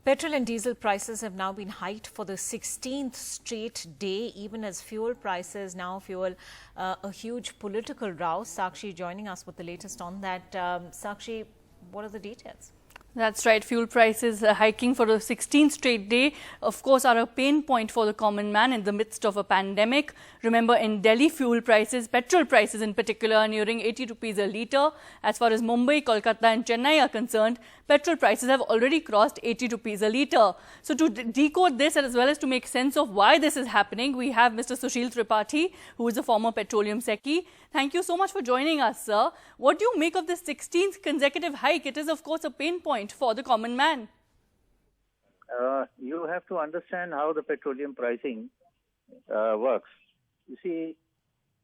Petrol and diesel prices have now been hiked for the 16th straight day, even as fuel prices now fuel a huge political row. Sakshi joining us with the latest on that. Sakshi, what are the details? That's right. Fuel prices hiking for the 16th straight day, of course, are a pain point for the common man in the midst of a pandemic. Remember, in Delhi, fuel prices, petrol prices in particular, are nearing 80 rupees a litre. As far as Mumbai, Kolkata and Chennai are concerned, petrol prices have already crossed 80 rupees a litre. So to decode this as well as to make sense of why this is happening, we have Mr. Sushil Tripathi, who is a former Petroleum Secretary. Thank you so much for joining us, sir. What do you make of this 16th consecutive hike? It is, of course, a pain point for the common man. You have to understand how the petroleum pricing works. You see,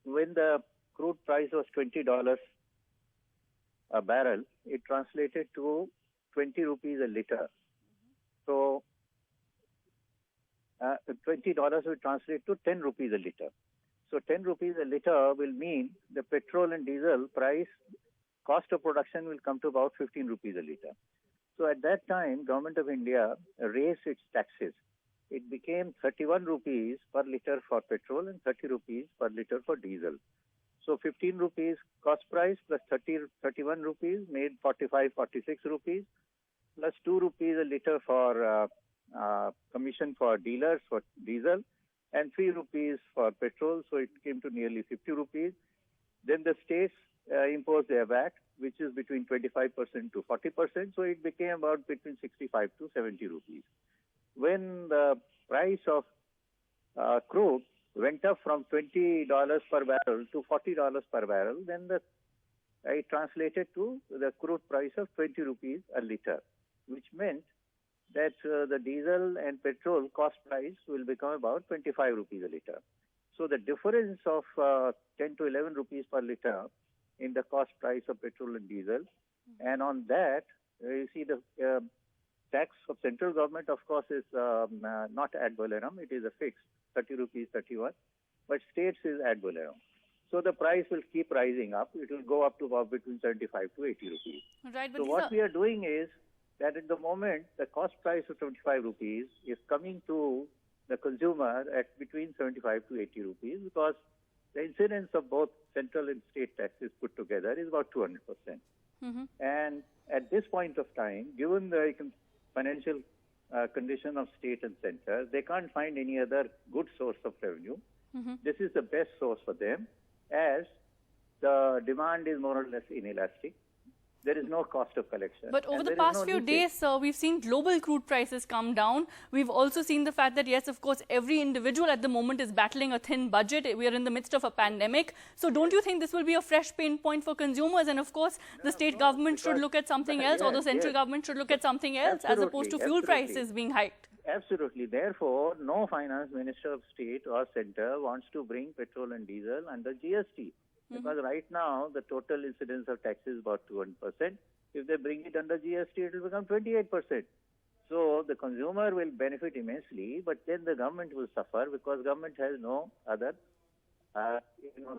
when the crude price was $20 a barrel, it translated to 20 rupees a litre. So, $20 will translate to 10 rupees a litre. So 10 rupees a litre will mean the petrol and diesel price, cost of production will come to about 15 rupees a litre. So at that time, Government of India raised its taxes. It became 31 rupees per litre for petrol and 30 rupees per litre for diesel. So 15 rupees cost price plus 31 rupees made 45, 46 rupees plus 2 rupees a litre for commission for dealers for diesel and 3 rupees for petrol. So it came to nearly 50 rupees. Then the states imposed their VAT, which is between 25% to 40%. So it became about between 65 to 70 rupees. When the price of crude went up from $20 per barrel to $40 per barrel, then it translated to the crude price of 20 rupees a litre, which meant that the diesel and petrol cost price will become about 25 rupees a litre. So the difference of 10 to 11 rupees per litre in the cost price of petrol and diesel, and on that, you see the tax of central government, of course, is not ad valorem. It is a fixed 30 rupees 31, but states is ad valorem. So the price will keep rising up. It will go up to about between 75 to 80 rupees. Right, but so what we are doing is that at the moment, the cost price of 25 rupees is coming to the consumer at between 75 to 80 rupees because the incidence of both central and state taxes put together is about 200%. And at this point of time, given the financial condition of state and center, they can't find any other good source of revenue. This is the best source for them as the demand is more or less inelastic. There is no cost of collection. But over the past few days, sir, we've seen global crude prices come down. We've also seen the fact that, yes, of course, every individual at the moment is battling a thin budget. We are in the midst of a pandemic. So don't you think this will be a fresh pain point for consumers? And of course, the state government should look at something else or the central government should look at something else as opposed to fuel prices being hiked. Absolutely. Therefore, no finance minister of state or center wants to bring petrol and diesel under GST. Because right now, the total incidence of tax is about 200%. If they bring it under GST, it will become 28%. So the consumer will benefit immensely, but then the government will suffer because government has no other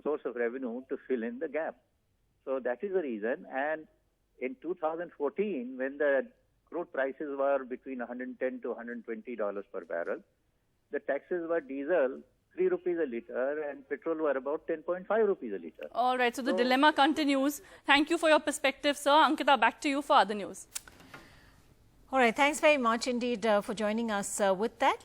source of revenue to fill in the gap. So that is the reason. And in 2014, when the crude prices were between $110 to $120 per barrel, the taxes were diesel 3 rupees a litre and petrol were about 10.5 rupees a litre. All right, so the dilemma continues. Thank you for your perspective, sir. Ankita, back to you for other news. All right, thanks very much indeed for joining us with that.